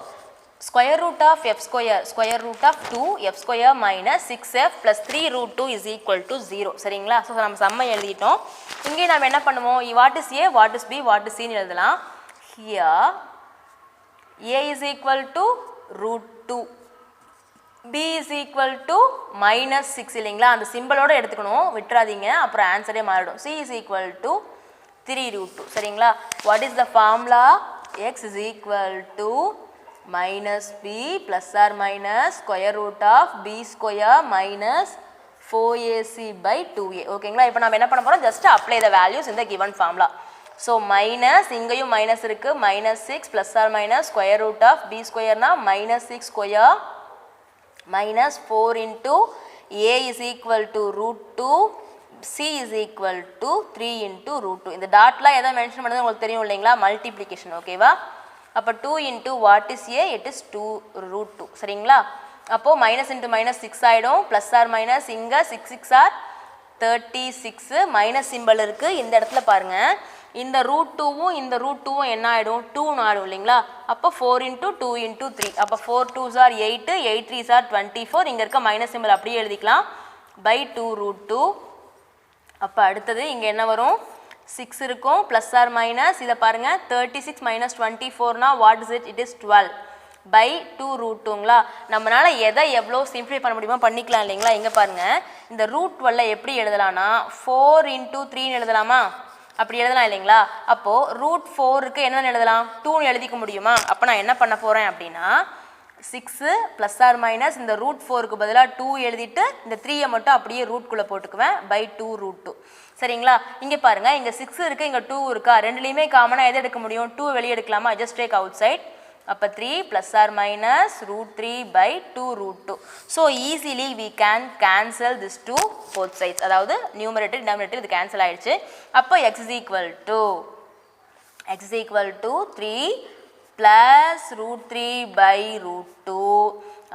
square root of f square root of 2 f square minus 6f plus 3 root 2 is equal to 0 சரிங்களா so நம்ம சம்மை எழுதிட்டோம் இங்கே நம்ம என்ன பண்ணுவோம் what is a what is b what is c ன்னு எழுதலாம் here a is equal to root 2 b is equal to -6 இல்லைங்களா அந்த சிம்பலோட எடுத்துக்கணும் விட்டுறாதீங்க அப்புறம் ஆன்சரே மாறிடும் c is equal to 3 root 2 சரிங்களா what is the formula x is equal to -b plus or minus square root of b square minus 4ac by 2a ஓகேங்களா இப்போ நாம என்ன பண்ண போறோம் just apply the values in the given formula so minus இங்கேயும் minus இருக்கு -6 plus or minus square root of b square னா -6 square minus 4 into a is equal to root 2 c is equal to 3 into root 2 இந்த டாட்ல எதை mention பண்ணது உங்களுக்கு தெரியும் இல்லைங்களா multiplication ஓகேவா அப்ப 2 into what is a it is 2 root 2 சரிங்களா அப்போ minus into minus 6 ஆயிடும் plus or minus இங்க 6 6 are 36 மைனஸ் சிம்பல் இருக்கு இந்த இடத்துல பாருங்க இந்த root 2வும் இந்த root 2வும் என்ன ஆயிடும் 2 ன்னு ஆயிடும் இல்லீங்களா அப்ப 4 into 2 into 3 அப்ப 4 2s are 8 8 3s are 24 இங்க இருக்க மைனஸ் சிம்பல் அப்படியே எழுதிக்கலாம் by 2 root 2 அப்ப அடுத்து இங்க என்ன வரும் 6 இருக்கும் plus or minus இத பாருங்க 36 minus 24 னா what is it it is 12 by 2 root 2ங்களா நம்மனால எதை எவ்வளவு சிம்பிளிஃபை பண்ண முடியுமோ பண்ணிக்கலாம் இல்லீங்களா இங்க பாருங்க இந்த root 12 எப்படி எழுதலாம்னா 4 into 3 ன்னு எழுதலாமா அப்படி எழுதலாம் இல்லீங்களா அப்போ root 4 க்கு என்னன்னு எழுதலாம் 2 ன்னு எழுதிக்க முடியுமா அப்ப நான் என்ன பண்ண போறேன் அப்படினா 6 plus or minus இந்த root 4 க்கு பதிலா 2 எழுதிட்டு இந்த 3 மட்டும் அப்படியே ரூட் குள்ள போட்டுக்குவேன் by 2 root 2 சரிங்களா இங்க பாருங்க இங்க 6 இருக்கு இங்க 2 இருக்கா ரெண்டுலயுமே காமனா எதை எடுக்க முடியும் 2 வெளிய எடுக்கலாமா just take outside அப்ப 3 plus or minus root 3 by 2 root 2 so easily we can cancel this two both sides அதாவது numerator denominator இது cancel ஆயிடுச்சு அப்ப x is equal to 3 plus root 3 by root 2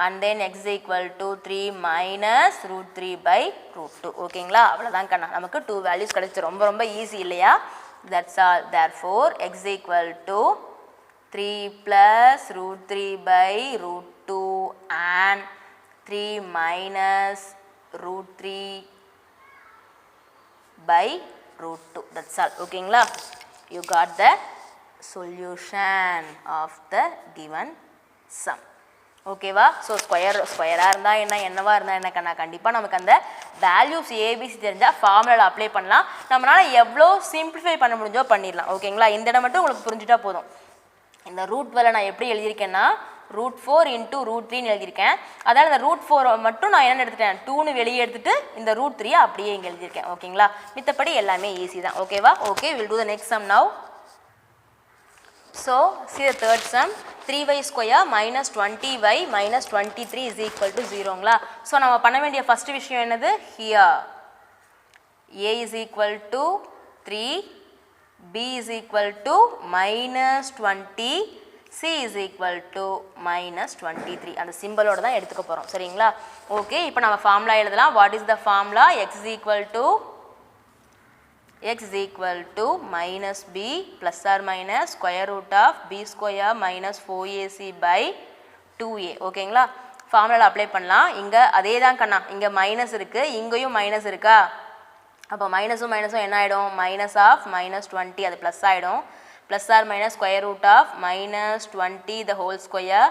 and then x is equal to 3 minus root 3 by root 2 ஓகேங்களா அவ்வளவுதான் கண்ணா நமக்கு 2 values கிடைச்சு ரொம்ப easy இல்லையா that's all therefore x is equal to 3 plus root 3 by root 2 and 3 minus root 3 by root 2. That's all. ஓகேங்களா? You got the solution of the given sum. ஓகேவா? So ஸ்கொயராக இருந்தால் என்ன, என்னவா இருந்தால் என்ன, கண்டிப்பாக நமக்கு அந்த வேல்யூஸ் ஏபிசி தெரிஞ்சால் ஃபார்முலாவில் அப்ளை பண்ணலாம். நம்மளால் எவ்வளோ சிம்பிளிஃபை பண்ண முடிஞ்சோ பண்ணிடலாம். ஓகேங்களா? இந்த இடம் மட்டும் உங்களுக்கு புரிஞ்சுட்டா போதும். இந்த ரூட் வேலை நான் எப்படி எழுதியிருக்கேன்னா √4 × √3 எழுதியிருக்கேன். அதனால் இந்த √4 மட்டும் நான் என்ன எடுத்துட்டேன், 2ன்னு வெளியே எடுத்துட்டு இந்த √3 அப்படியே இங்கே எழுதியிருக்கேன். ஓகேங்களா? மித்தபடி எல்லாமே ஈஸி தான். ஓகேவா? Okay, will do the next sum now. So, see the third sum, 3y square minus 20y minus 23 is equal to 0ங்களா? So நம்ம பண்ண வேண்டிய ஃபஸ்ட் விஷயம் என்னது, here a is equal to 3, b is equal to minus 20, c is equal to minus 23. அந்த சிம்பிளோட தான் எடுத்துக்க போகிறோம். சரிங்களா? ஓகே, இப்போ நம்ம ஃபார்முலா எழுதலாம். What is the formula? x is equal to minus b plus or minus square root of b square minus 4ac by 2a. ஓகேங்களா? ஃபார்முலாவில் அப்ளை பண்ணலாம். இங்கே அதே தான் கண்ணா, இங்கே மைனஸ் இருக்குது, இங்கேயும் மைனஸ் இருக்கா? அப்போ மைனஸும் என்ன ஆகிடும், மைனஸ் ஆஃப் minus 20 அது ப்ளஸ் ஆகிடும். Plus R minus square root of minus 20 the whole square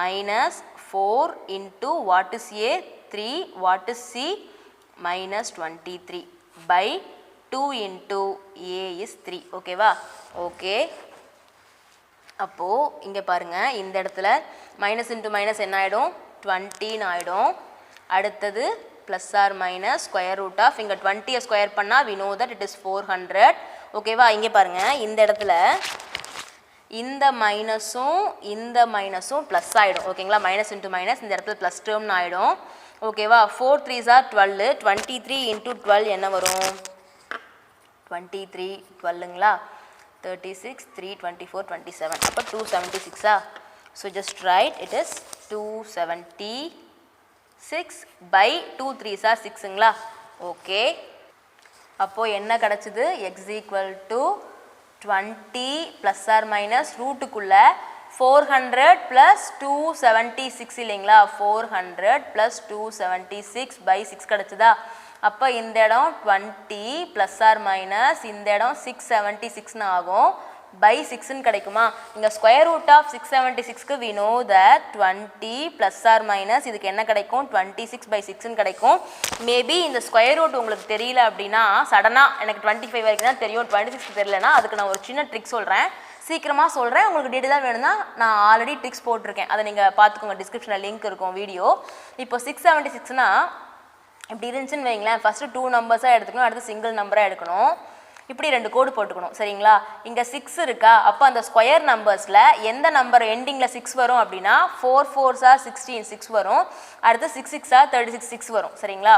minus 4 into what is a 3 what is c minus 23 by 2 into a is 3. ஓகேவா? ஓகே, அப்போது இங்கே பாருங்கள், இந்த இடத்துல மைனஸ் இன்ட்டு மைனஸ் என்ன ஆகிடும், 20 ஆகிடும். அடுத்தது plus R minus square root of, இங்கே 20 ஸ்கொயர் பண்ணால் we know that it is 400. ஓகேவா? இங்கே பாருங்கள், இந்த இடத்துல இந்த மைனஸும் ப்ளஸ் ஆகிடும். ஓகேங்களா? மைனஸ் இன்ட்டு மைனஸ் இந்த இடத்துல ப்ளஸ் டேர்ம்னு ஆகிடும். ஓகேவா? 4 3s are 12, 23 into 12 என்ன வரும், 23 12ங்களா, 36 3 24 27, அப்போ 276. So just write it is 276 by 2 3s are 6ங்களா. ஓகே, அப்போது என்ன கிடச்சிது, x equal to 20 plus R minus ரூட்டுக்குள்ளே 400 + 276 இல்லைங்களா, 400 + 276 by 6 கிடச்சிதா. அப்போ இந்த இடம் 20 ப்ளஸ் ஆர் மைனஸ் இந்த இடம் 676ன்னு ஆகும், பை 6ன்னு கிடைக்குமா. இங்கே ஸ்கொயர் ரூட் ஆஃப் 676க்கு we know that 20 plus R minus இதுக்கு என்ன கிடைக்கும், 26 by 6ன்னு கிடைக்கும். மேபி இந்த ஸ்கொயர் ரூட் உங்களுக்கு தெரியல அப்படின்னா, சடனாக எனக்கு 25 வரைக்கும் தான் தெரியும், 26 தெரியலனா அதுக்கு நான் ஒரு சின்ன ட்ரிக் சொல்கிறேன், சீக்கிரமாக சொல்கிறேன். உங்களுக்கு டீட்டெயிலாக வேணும்னா நான் ஆல்ரெடி ட்ரிக்ஸ் போட்டிருக்கேன், அதை நீங்கள் பார்த்துக்கோங்க, டிஸ்கிரிப்ஷனில் லிங்க் இருக்கும் வீடியோ. இப்போ 676னா இப்படி இருந்துச்சுன்னு வைங்களேன், ஃபஸ்ட்டு 2 நம்பர்ஸாக எடுத்துக்கணும், அடுத்து சிங்கிள் நம்பராக எடுக்கணும், இப்படி 2 கோடு போட்டுக்கணும். சரிங்களா? இங்கே 6 இருக்கா, அப்போ அந்த ஸ்கொயர் நம்பர்ஸில் எந்த நம்பர் எண்டிங்கில் 6 வரும் அப்படின்னா 4 4s are 16 6 வரும், அடுத்து 6 6s are 36 6 வரும். சரிங்களா?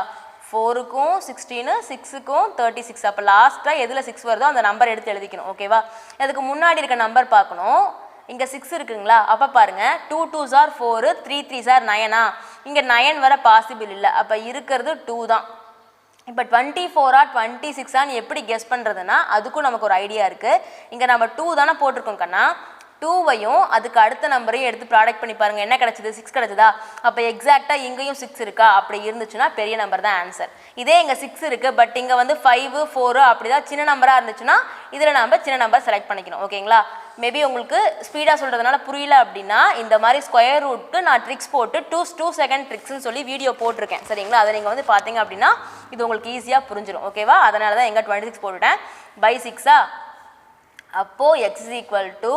4க்கும் 16 6க்கும் 36, அப்போ லாஸ்ட்டாக எதில் 6 வருதோ அந்த நம்பர் எடுத்து எழுதிக்கணும். ஓகேவா? அதுக்கு முன்னாடி இருக்க நம்பர் பார்க்கணும். இங்கே 6 இருக்குங்களா, அப்போ பாருங்கள் 2 2s are 4 3 3s are 9. இங்கே 9 வர பாசிபிள் இல்லை, அப்போ இருக்கிறது 2 தான். இப்போ 24 26 எப்படி கெஸ் பண்ணுறதுன்னா அதுக்கும் நமக்கு ஒரு ஐடியா இருக்குது. இங்கே நம்ம 2 தானே போட்டிருக்கோம் கண்ணா, 2வையும் அதுக்கு அடுத்த நம்பரையும் எடுத்து ப்ராடக்ட் பண்ணி பாருங்கள், என்ன கிடச்சிது, 6 கிடச்சிதா. அப்போ எக்ஸாக்டாக இங்கேயும் 6 இருக்கா, அப்படி இருந்துச்சுன்னா பெரிய நம்பர் தான் ஆன்சர். இதே இங்கே 6 இருக்குது பட் இங்கே வந்து 5 4 அப்படி தான் சின்ன நம்பராக இருந்துச்சுன்னா இதில் நம்ம சின்ன நம்பர் செலக்ட் பண்ணிக்கணும். ஓகேங்களா? மேபி உங்களுக்கு ஸ்பீடாக சொல்கிறதுனால புரியல அப்படின்னா இந்த மாதிரி ஸ்கொயர் ரூட்க்கு நான் ட்ரிக்ஸ் போட்டு 2 செகண்ட் ட்ரிக்ஸ்ன்னு சொல்லி வீடியோ போட்டிருக்கேன். சரிங்களா? அதை நீங்கள் வந்து பார்த்தீங்க அப்படின்னா இது உங்களுக்கு ஈஸியாக புரிஞ்சிடும். ஓகேவா? அதனால தான் எங்கே 26 போட்டுட்டேன், பை 6. அப்போது x is equal to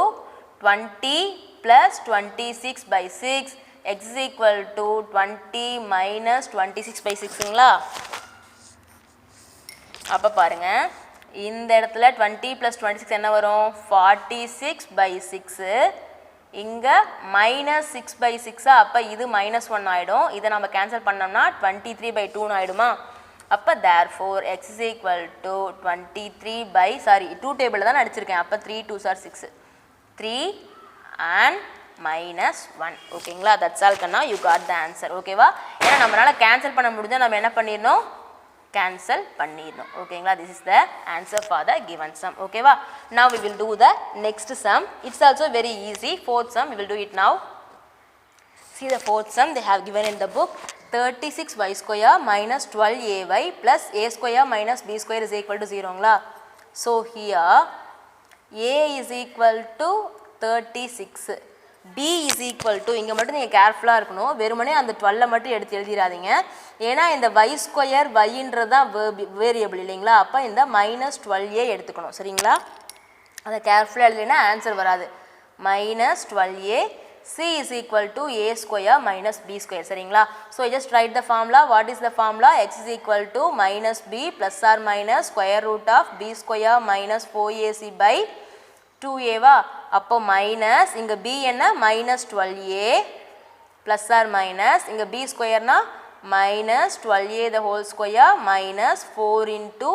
20 + 26 by 6, x is equal to 20 minus 26 by 6ங்களா. அப்போ பாருங்கள், இந்த இடத்துல 20 + 26 என்ன வரும், 46 by 6. இங்கே -6 by 6, அப்போ இது -1 ஆகிடும். இதை நம்ம கேன்சல் பண்ணோம்னா 23 by 2 ஆகிடுமா. அப்போ therefore x is equal to 23 by 2 டேபிளில் தான் அடிச்சிருக்கேன், அப்போ 3 2s are 6 3 and -1. ஓகேங்களா? தட்ஸ் ஆல் கண்ணா, யூ காட் த ஆன்சர். ஓகேவா? ஏன்னா நம்மளால் கேன்சல் பண்ண முடிஞ்சால் நம்ம என்ன பண்ணிடணும், cancel பண்ணிடணும் ஓகேங்களா. this is the answer for the given sum. ஓகேவா. now we will do the next sum. it's also very easy. fourth sum we will do it now. see the fourth sum they have given in the book. 36y square minus 12ay plus a square minus b square is equal to 0ங்களா. so here a is equal to 36, b is equal to, இங்கே மட்டும் நீங்கள் கேர்ஃபுல்லாக இருக்கணும், வெறுமனே அந்த 12 மட்டும் எடுத்து எழுதிடாதீங்க. ஏன்னா இந்த y ஸ்கொயர் yன்றது தான் வேரியபிள் இல்லைங்களா. அப்போ இந்த மைனஸ் 12a எடுத்துக்கணும் சரிங்களா. அதை கேர்ஃபுல்லாக எழுதினா ஆன்சர் வராது. Minus 12a c is equal to a square minus b square சரிங்களா. so just write the formula. what is the formula? x is equal to minus b plus or minus square root of b square minus 4ac by 2a வா. அப்போ minus இங்கே b என்ன minus 12a plus or minus இங்கே b ஸ்கொயர்னா minus 12a the whole square minus 4 into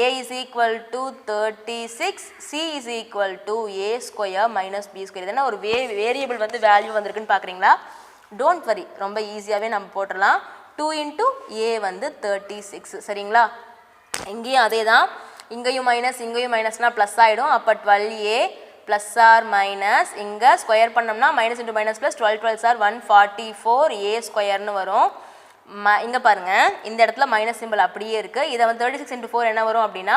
a is equal to 36, c is equal to a square minus b square. இதெல்லாம் ஒரு variable வந்து value வந்திருக்குன்னு பார்க்குறீங்களா. டோன்ட் வரி, ரொம்ப ஈஸியாகவே நம்ம போட்டுடலாம். 2 into a வந்து 36 சரிங்களா. இங்கேயும் அதே தான், இங்கேயும் மைனஸ் இங்கேயும் மைனஸ்னால் ப்ளஸ் ஆகிடும். அப்போ 12a ப்ளஸ் ஆர் மைனஸ் இங்கே ஸ்கொயர் பண்ணோம்னா minus into minus plus 12 12 are 144 a ஸ்கொயர்னு வரும். இங்கே பாருங்கள் இந்த இடத்துல மைனஸ் சிம்பிள் அப்படியே இருக்குது. இதை வந்து 36 into 4 என்ன வரும் அப்படின்னா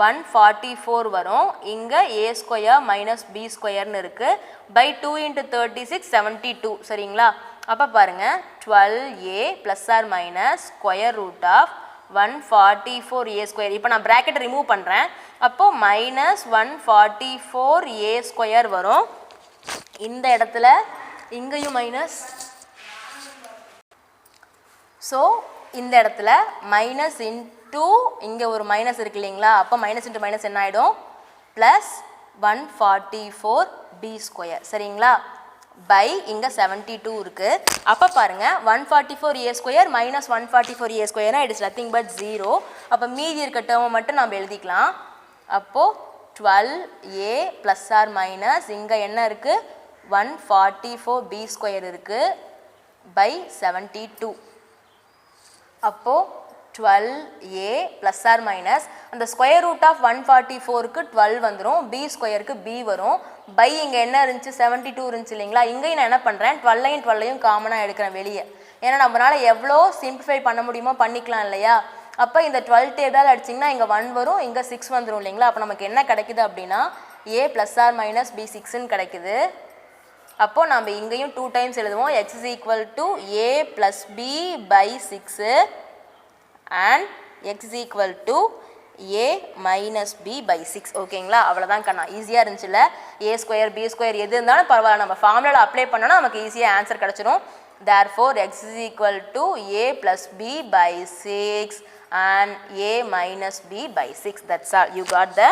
144 வரும். இங்கே a ஸ்கொயர் மைனஸ் b ஸ்கொயர்னு இருக்குது. பை 2 into 36 72 சரிங்களா. அப்போ பாருங்கள் 12a plus R minus square root of 144 a square. இப்போ நான் ப்ராக்கெட் ரிமூவ் பண்ணுறேன். அப்போது மைனஸ் 144 a ஸ்கொயர் வரும். இந்த இடத்துல இங்கேயும் மைனஸ், ஸோ இந்த இடத்துல மைனஸ் இன்டூ இங்கே ஒரு மைனஸ் இருக்கு இல்லைங்களா. அப்போ மைனஸ் இன்ட்டு மைனஸ் என்ன ஆகிடும் ப்ளஸ் 144 b ஸ்கொயர் சரிங்களா. பை இங்கே 72 இருக்குது. அப்போ பாருங்கள் 144 a ஸ்கொயர் மைனஸ் 144 a ஸ்கொயர்னா இட் இஸ் நத்திங் பட் 0. அப்போ மீதி இருக்க டேர்மை மட்டும் நம்ம எழுதிக்கலாம். அப்போது 12a ப்ளஸ் ஆர் மைனஸ் இங்கே என்ன இருக்குது 144 b ஸ்கொயர் இருக்குது பை 72. அப்போது 12a ப்ளஸ் ஆர் மைனஸ் அந்த ஸ்கொயர் ரூட் ஆஃப் 144க்கு 12 வந்துடும், b ஸ்கொயருக்கு b வரும். பை இங்கே என்ன இருந்துச்சு 72 இருந்துச்சு இல்லைங்களா. இங்கேயும் நான் என்ன பண்ணுறேன் 12ஐயும் காமனாக எடுக்கிறேன் வெளியே. ஏன்னா நம்மளால் எவ்வளோ சிம்பிளிஃபை பண்ண முடியுமோ பண்ணிக்கலாம் இல்லையா. அப்போ இந்த 12 டேபிளால் அடிச்சிங்கன்னா இங்கே 1 வரும், இங்கே 6 வந்துடும் இல்லைங்களா. அப்போ நமக்கு என்ன கிடைக்குது அப்படின்னா a plus R minus b 6ன்னு கிடைக்குது. அப்போது நம்ம இங்கேயும் 2 டைம்ஸ் எழுதுவோம். x is equal to a plus b by 6 and x is equal to a minus b by 6 ஓகேங்களா. அவ்வளோதான் கண்ணா, ஈஸியாக இருந்துச்சுல்ல. a ஸ்கொயர் b ஸ்கொயர் எது இருந்தாலும் பரவாயில்ல, நம்ம ஃபார்முலாவில் அப்ளை பண்ணோன்னா நமக்கு ஈஸியாக ஆன்சர் கிடச்சிரும். therefore x is equal to a plus b by 6 and a minus b by 6. that's all, you got the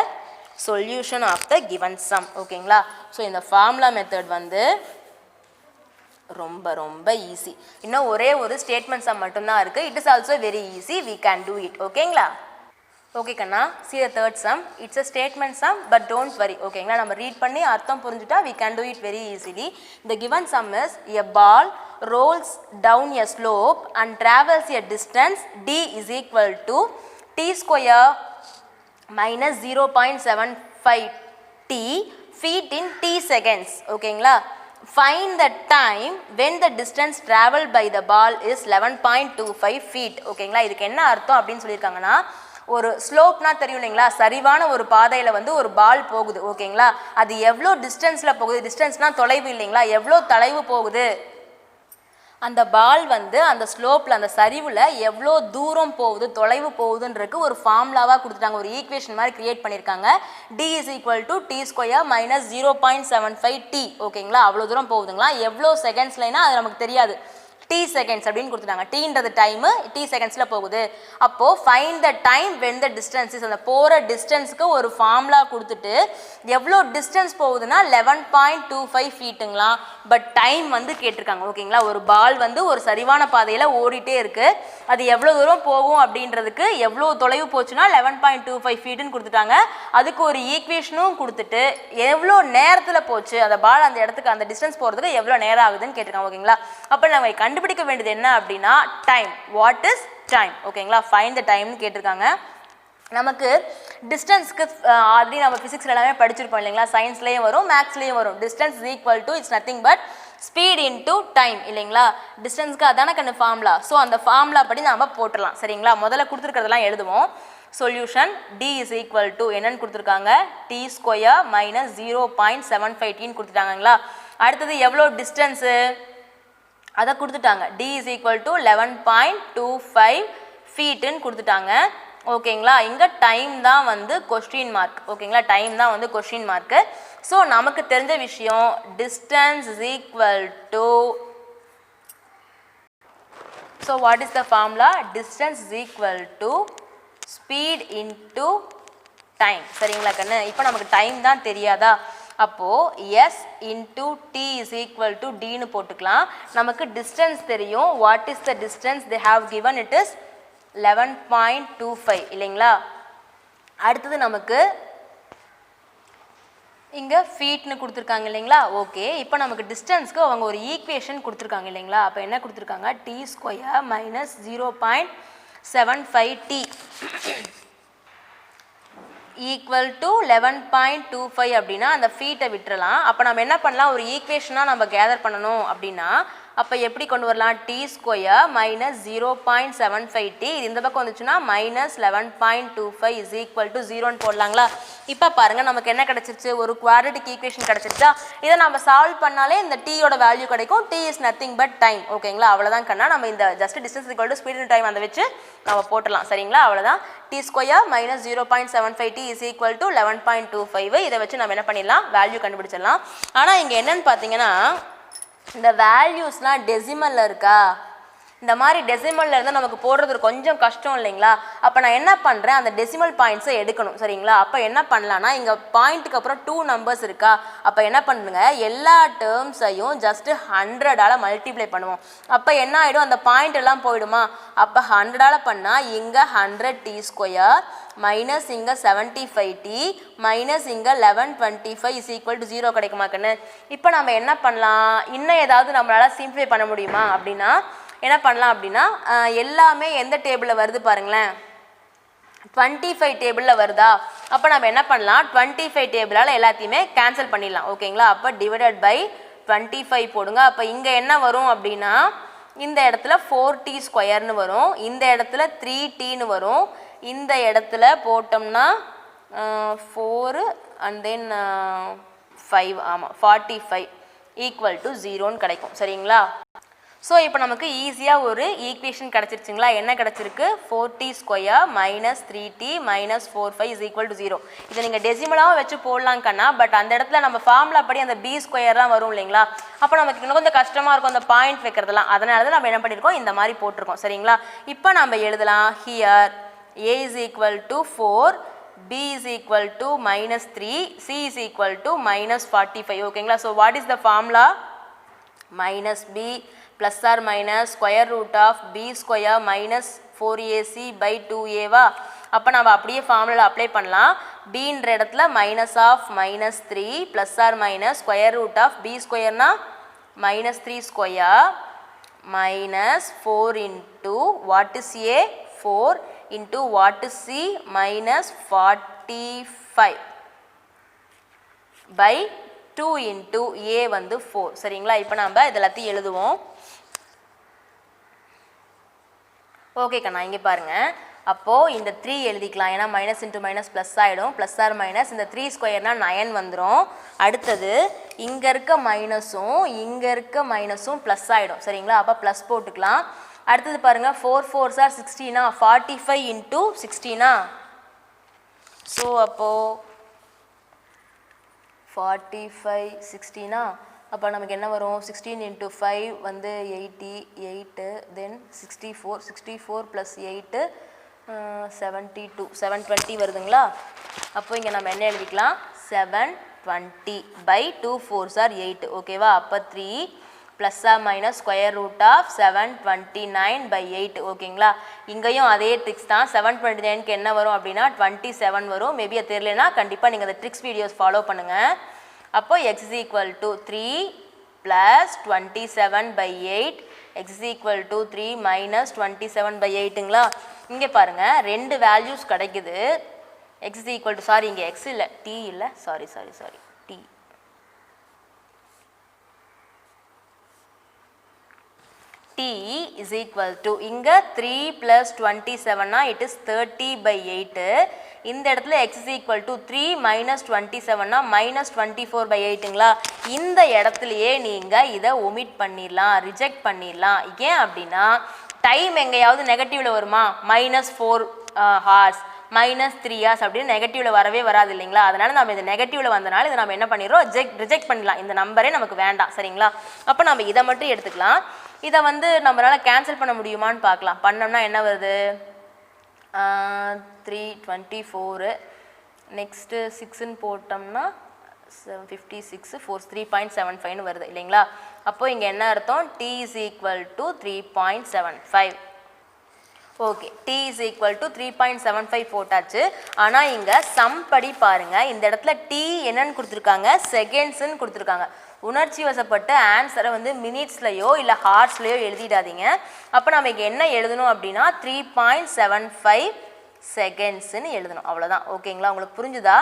solution of the given sum ஓகேங்களா. ஸோ இந்த ஃபார்முலா மெத்தட் வந்து ரொம்ப ரொம்ப ஈஸி. இன்னும் ஒரே ஒரு ஸ்டேட்மெண்ட் சம் மட்டும்தான் இருக்குது. It is also very easy, we can do it ஓகேங்களா. ஓகே கண்ணா, see the third sum. it's a statement sum but don't worry ஓகேங்களா. நம்ம ரீட் பண்ணி அர்த்தம் புரிஞ்சுட்டா we can do it very easily. the given sum is a ball rolls down a slope and travels a distance d is equal to t square minus 0.75 t feet in t seconds ஓகேங்களா. find the time when the distance traveled by the ball is 11.25 feet ஓகேங்களா. இதுக்கு என்ன அர்த்தம் அப்படின்னு சொல்லியிருக்காங்கன்னா, ஒரு ஸ்லோப்னா தெரியும் இல்லைங்களா, சரிவான ஒரு பாதையில் வந்து ஒரு பால் போகுது ஓகேங்களா. அது எவ்வளோ டிஸ்டன்ஸில் போகுது, டிஸ்டன்ஸ்னால் தொலைவு இல்லைங்களா, எவ்வளோ தொலைவு போகுது, அந்த பால் வந்து அந்த ஸ்லோப்பில் அந்த சரிவில் எவ்வளோ தூரம் போகுது தொலைவு போகுதுன்றதுக்கு ஒரு ஃபார்முலாவாக கொடுத்துட்டாங்க, ஒரு ஈக்குவேஷன் மாதிரி கிரியேட் பண்ணியிருக்காங்க. d is equal to t square minus 0.75 t ஓகேங்களா. அவ்வளோ தூரம் போகுதுங்களா, எவ்வளோ செகண்ட்ஸ்லைனா அது நமக்கு தெரியாது, t செகண்ட்ஸ் அப்படின்னு கொடுத்துட்டாங்க. டீன்றது டைமு, t செகண்ட்ஸில் போகுது. அப்போது find the time when the distances, அந்த போகிற டிஸ்டன்ஸுக்கு ஒரு ஃபார்முலா கொடுத்துட்டு எவ்வளோ டிஸ்டன்ஸ் போகுதுன்னா 11.25 ஃபீட்டுங்களா. பட் டைம் வந்து கேட்டிருக்காங்க ஓகேங்களா. ஒரு பால் வந்து ஒரு சரிவான பாதையில் ஓடிட்டே இருக்குது, அது எவ்வளோ தூரம் போகும் அப்படின்றதுக்கு எவ்வளோ தொலைவு போச்சுன்னா 11.25 ஃபீட்டுன்னு கொடுத்துட்டாங்க. அதுக்கு ஒரு ஈக்குவேஷனும் கொடுத்துட்டு எவ்வளோ நேரத்தில் போச்சு அந்த பால் அந்த இடத்துக்கு, அந்த டிஸ்டன்ஸ் போகிறதுக்கு எவ்வளோ நேரம் ஆகுதுன்னு கேட்டிருக்காங்க ஓகேங்களா. அப்போ நம்ம கண்டுபிடிக்க வேண்டியது என்ன அப்படின்னா டைம். What is time? ஓகேங்களா, ஃபைண்ட் த டைம்னு கேட்டிருக்காங்க. நமக்கு டிஸ்டன்ஸ்க்கு ஆல்ரெடி நம்ம ஃபிசிக்ஸில் எல்லாமே படிச்சிருப்போம் இல்லைங்களா, சயின்ஸ்லேயும் வரும் மேக்ஸ்லேயும் வரும். Distance is equal to it's nothing but speed into time இல்லைங்களா. டிஸ்டன்ஸ்க்கு அதான கண்ணு ஃபார்முலா. ஸோ அந்த ஃபார்முலா படி நம்ம போட்டுடலாம் சரிங்களா. முதல்ல கொடுத்துருக்கிறதெல்லாம் எழுதுவோம். Solution d is equal to என்னன்னு கொடுத்துருக்காங்க, t ஸ்கொயர் மைனஸ் 0.752 கொடுத்துட்டாங்களா. அடுத்தது எவ்வளோ டிஸ்டன்ஸு அதை கொடுத்துட்டாங்க. d இஸ் ஈக்குவல் டு 11.25 ஃபீட்டுன்னு கொடுத்துட்டாங்க. ஓகேங்களா, இங்கே டைம் தான் வந்து கொஸ்டின் மார்க். ஓகேங்களா, டைம் தான் வந்து கொஸ்டின் மார்க்கு. ஸோ நமக்கு தெரிஞ்ச விஷயம் distance is equal to, so what is the formula, distance is equal to speed into time. சரிங்களா கண்ணு, இப்போ நமக்கு டைம் தான் தெரியாதா, அப்போது S into T is equal to டின்னு போட்டுக்கலாம். நமக்கு டிஸ்டன்ஸ் தெரியும். What is the distance they have given, it is 11.25 இல்லைங்களா. அடுத்தது நமக்கு இங்கே ஃபீட்னு கொடுத்துருக்காங்க இல்லைங்களா. ஓகே, இப்போ நமக்கு டிஸ்டன்ஸ்க்கு அவங்க ஒரு ஈக்குவேஷன் கொடுத்துருக்காங்க இல்லைங்களா. அப்போ என்ன கொடுத்துருக்காங்க, t square minus 0.75t equal to 11.25 அப்படின்னா அந்த ஃபீட்டை விட்டுறலாம். அப்போ நம்ம என்ன பண்ணலாம், ஒரு ஈக்குவேஷனாக நம்ம கேதர் பண்ணணும் அப்படின்னா அப்போ எப்படி கொண்டு வரலாம், டி ஸ்கொயர் மைனஸ் 0.75t இந்த பக்கம் வந்துச்சுன்னா மைனஸ் 11.25 இஸ் ஈக்குவல் டு 0ன்னு போடலாங்களா. இப்போ பாருங்கள் நமக்கு என்ன கிடச்சிருச்சு, ஒரு குவாட்ரேட்டிக் ஈக்குவேஷன் கிடச்சிருச்சா. இதை நம்ம சால்வ் பண்ணாலே இந்த டீயோட வேல்யூ கிடைக்கும். T is nothing but time. ஓகேங்களா, அவ்வளோதான் கண்ணா. நம்ம இந்த just distance equal to speed time அதை வச்சு நம்ம போட்டலாம் சரிங்களா. அவ்வளோதான். T square minus 0.75t is equal to 11.25 இதை வச்சு நம்ம என்ன பண்ணிடலாம், வேல்யூ கண்டுபிடிச்சிடலாம். ஆனால் இங்கே என்னன்னு பார்த்தீங்கன்னா இந்த வேல்யூஸ்லாம் டெசிமலில் இருக்கா. இந்த மாதிரி டெசிமலில் இருந்தால் நமக்கு போடுறது கொஞ்சம் கஷ்டம் இல்லைங்களா. அப்போ நான் என்ன பண்ணுறேன், அந்த டெசிமல் பாயிண்ட்ஸை எடுக்கணும் சரிங்களா. அப்போ என்ன பண்ணலான்னா இங்கே பாயிண்ட்டுக்கு அப்புறம் 2 நம்பர்ஸ் இருக்கா. அப்போ என்ன பண்ணுங்க, எல்லா டேர்ம்ஸையும் ஜஸ்ட்டு 100ஆல் மல்டிப்ளை பண்ணுவோம். அப்போ என்ன ஆகிடும், அந்த பாயிண்ட் எல்லாம் போயிடுமா. அப்போ 100ஆல் பண்ணால் இங்கே 100t ஸ்கொயர் மைனஸ் இங்கே 75t மைனஸ் இங்கே 1125 இஸ் ஈக்குவல் டு 0 கிடைக்குமா கண்ணு. இப்போ நம்ம என்ன பண்ணலாம், இன்னும் ஏதாவது நம்மளால் சிம்பிளை பண்ண முடியுமா அப்படின்னா என்ன பண்ணலாம் அப்படின்னா எல்லாமே எந்த டேபிளில் வருது பாருங்களேன், 25 டேபிளில் வருதா. அப்போ நம்ம என்ன பண்ணலாம், 25 டேபிளால் எல்லாத்தையுமே கேன்சல் பண்ணிடலாம். ஓகேங்களா, அப்போ டிவைடட் பை 25 போடுங்க. அப்போ இங்கே என்ன வரும் அப்படின்னா இந்த இடத்துல 4t ஸ்கொயர்னு வரும், இந்த இடத்துல 3tன்னு வரும், இந்த இடத்துல போட்டோம்னா 4 அண்ட் தென் 5 ஆமாம் 45 ஈக்குவல் டு 0ன்னு கிடைக்கும் சரிங்களா. ஸோ இப்போ நமக்கு ஈஸியாக ஒரு ஈக்குவேஷன் கிடச்சிருச்சுங்களா. என்ன கிடச்சிருக்கு, 4t square minus 3t minus 45 is equal to 0. இதை நீங்கள் டெசிமலாகவும் வச்சு போடலாம் கண்ணா. பட் அந்த இடத்துல நம்ம ஃபார்முலா படி அந்த b ஸ்கொயர்லாம் வரும் இல்லைங்களா. அப்போ நமக்கு இன்னும் கொஞ்சம் கஷ்டமாக இருக்கும் அந்த பாயிண்ட் வைக்கிறதுலாம். அதனால தான் நம்ம என்ன பண்ணியிருக்கோம், இந்த மாதிரி போட்டிருக்கோம் சரிங்களா. இப்போ நம்ம எழுதலாம், here a is equal to 4, b is equal to minus 3, c is equal to minus 45. ஓகேங்களா. So what is the formula, minus b plus or minus square root of b square minus 4ac by 2a வா. அப்போ நம்ம அப்படியே formula apply பண்ணலாம். bன்ற இடத்துல minus of minus 3 plus R minus square root of b ஸ்கொயர்னா minus 3 square minus 4 into what is a 4 into what is c minus 45 by 2 into a வந்து 4 சரிங்களா. இப்போ நம்ம இதெல்லாத்தையும் எழுதுவோம். ஓகே கண்ணா, இங்கே பாருங்கள். அப்போது இந்த 3 எழுதிக்கலாம், ஏன்னா மைனஸ் இன்ட்டு மைனஸ் ப்ளஸ் ஆகிடும். ப்ளஸ் ஆர் மைனஸ் இந்த 3 ஸ்கொயர்னால் 9 வந்துடும். அடுத்தது இங்கே இருக்க மைனஸும் இங்கே இருக்க மைனஸும் ப்ளஸ் ஆகிடும் சரிங்களா. அப்போ ப்ளஸ் போட்டுக்கலாம். அடுத்தது பாருங்கள், 4 4s are 16 45 இன்ட்டு 16. ஸோ அப்போது 45 16 அப்போ நமக்கு என்ன வரும், 16 இன்ட்டு 5 வந்து 88 தென் 64 ப்ளஸ் 8 72 720 வருதுங்களா. அப்போ இங்கே நம்ம என்ன எழுதிக்கலாம், 720 பை 2 4s are 8 ஓகேவா. அப்போ 3 plus R minus square root of 729 by 8 ஓகேங்களா. இங்கேயும் அதே ட்ரிக்ஸ் தான். 729க்கு என்ன வரும் அப்படின்னா 27 வரும். மேபி அது தெரியலனா கண்டிப்பாக நீங்கள் அந்த ட்ரிக்ஸ் வீடியோஸ் ஃபாலோ பண்ணுங்கள். அப்போ x is equal to 3 plus 27 by 8, x is equal to 3 minus 27/8ங்களா இங்கே பாருங்க ரெண்டு வேல்யூஸ் கிடைக்குது x is equal to sorry இங்கே x இல்லை t இல்லை sorry t t is equal to இங்க 3 plus 27 it is 30/8 இந்த இடத்துல x is equal to 3 minus 27 minus 24/8ங்களா இந்த இடத்துலயே நீங்க இதை omit பண்ணிடலாம் ரிஜெக்ட் பண்ணிடலாம் ஏன் அப்படின்னா டைம் எங்கேயாவது நெகட்டிவ்ல வருமா -4 hours -3 hours அப்படின்னு நெகட்டிவ்ல வரவே வராது இல்லைங்களா அதனால நம்ம இது நெகட்டிவ்ல வந்தனால இதை நம்ம என்ன பண்ணிடுறோம் ரிஜெக்ட் பண்ணிடலாம் இந்த நம்பரே நமக்கு வேண்டாம் சரிங்களா அப்போ நம்ம இதை மட்டும் எடுத்துக்கலாம் இதை வந்து நம்மளால கேன்சல் பண்ண முடியுமான்னு பார்க்கலாம் பண்ணோம்னா என்ன வருது 324 நெக்ஸ்ட் 6ன்னு போட்டோம்னா 56 3.75 வருது இல்லைங்களா அப்போ இங்க என்ன அர்த்தம் t is equal to 3.75 okay t is equal to 3.75 போட்டாச்சு ஆனா இங்க சம் படி பாருங்க இந்த இடத்துல t என்னன்னு கொடுத்திருக்காங்க செகண்ட்ஸ்னு கொடுத்திருக்காங்க உணர்ச்சி வசப்பட்ட ஆன்சரை வந்து மினிட்ஸ்லயோ இல்ல ஹார்ஸ்லயோ எழுதிடாதீங்க அப்ப நாம இங்க என்ன எழுதணும் அப்படினா 3.75 செகண்ட்ஸ்னு எழுதணும் அவ்வளவுதான் ஓகேங்களா உங்களுக்கு புரிஞ்சுதா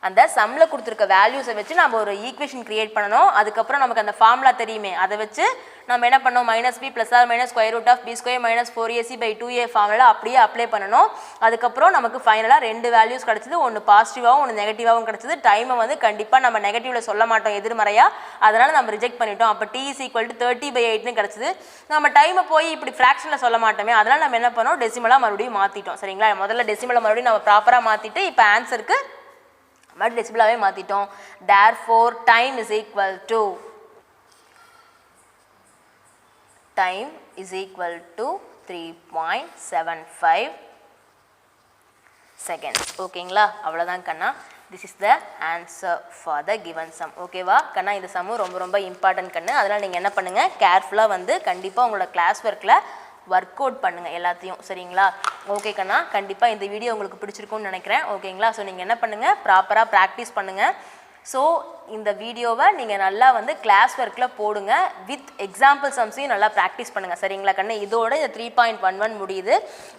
அந்த சம்ல கொடுத்திருக்க வேல்யூஸை வச்சு நாம ஒரு ஈக்குவேஷன் கிரியேட் பண்ணனும் அதுக்கு அப்புறம் நமக்கு அந்த ஃபார்முலா தெரியுமே அதை வச்சு நாம என்ன பண்ணோம் -b + or - square root of b square - 4ac/2a formula அப்படியே அப்ளை பண்ணனும் அதுக்கு அப்புறம் நமக்கு ஃபைனலா ரெண்டு வேல்யூஸ் கிடைச்சது ஒன்னு பாசிட்டிவாவும் ஒன்னு நெகட்டிவாவும் கிடைச்சது டைமை வந்து கண்டிப்பா நம்ம நெகட்டிவ்ல சொல்ல மாட்டோம் எதிர்மறையா அதனால நம்ம ரிஜெக்ட் பண்ணிட்டோம் அப்ப t = 30/8 னு கிடைச்சது நம்ம டைமை போய் இப்படி ஃபிராக்ஷன்ல சொல்ல மாட்டோமே அதனால நம்ம என்ன பண்ணோம் டெசிமலா மறுபடியும் மாத்திட்டோம் சரிங்களா முதல்ல டெசிமலை மறுபடியும் நம்ம ப்ராப்பரா மாத்திட்டு இப்போ ஆன்சருக்கு மறுபடியும் டெசிமலாவே மாத்திட்டோம் therefore time is equal to 3.75 seconds ஓகேங்களா அவ்வளவுதான் கண்ணா this is the answer for the given sum ஓகேவா கண்ணா இந்த சம் ரொம்ப இம்பார்ட்டன்ட் கண்ணு அதனால நீங்க என்ன பண்ணுங்க கேர்ஃபுல்லா வந்து கண்டிப்பா உங்களோட கிளாஸ் வர்க்ல ஒர்க் அவுட் பண்ணுங்க எல்லாத்தையும் சரிங்களா ஓகே கண்ணா கண்டிப்பா இந்த வீடியோ உங்களுக்கு பிடிச்சிருக்கும்னு நினைக்கிறேன் ஓகேங்களா சோ நீங்க என்ன பண்ணுங்க ப்ராப்பரா பிராக்டீஸ் பண்ணுங்க சோ இந்த வீடியோவை நீங்க நல்லா வந்து கிளாஸ் வர்க்ல போடுங்க வித் எக்ஸாம்பிள் சம்ஸையும் நல்லா பிராக்டீஸ் பண்ணுங்க சரிங்களா கண்ணு இதோட இந்த 3.11 முடியுது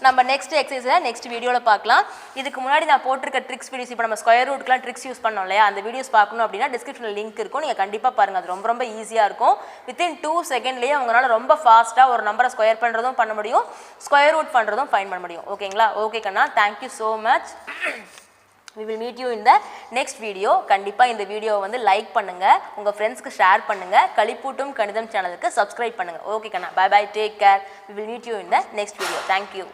நம்ம நெக்ஸ்ட் எக்ஸசைஸ்ல நெக்ஸ்ட் வீடியோல பார்க்கலாம் இதுக்கு முன்னாடி நான் போட்டுருக்க ட்ரிக்ஸ் வீடியோஸ் இப்போ நம்ம ஸ்கொயர் ரூட்க்குலாம் ட்ரிக்ஸ் யூஸ் பண்ணோம் இல்லையா அந்த வீடியோஸ் பார்க்கணும் அப்படின்னா டிஸ்கிரிப்ஷன்ல லிங்க் இருக்கும் நீங்க கண்டிப்பா பாருங்க அது ரொம்ப ஈஸியா இருக்கும் வித்தின் 2 செகண்ட்லயே உங்களால ரொம்ப ஃபாஸ்டா ஒரு நம்பரை ஸ்கொயர் பண்றதும் பண்ண முடியும் ஸ்கொயர் ரூட் பண்றதும் ஃபைண்ட் பண்ண முடியும் ஓகேங்களா ஓகே கண்ணா thank you so much we will meet you in the next video கண்டிப்பா இந்த வீடியோவை வந்து லைக் பண்ணுங்க உங்க ஃப்ரெண்ட்ஸ்க்கு ஷேர் பண்ணுங்க களிப்பூட்டும் கணிதம் சேனலுக்கு subscribe பண்ணுங்க okay Kanna bye bye take care we will meet you in the next video thank you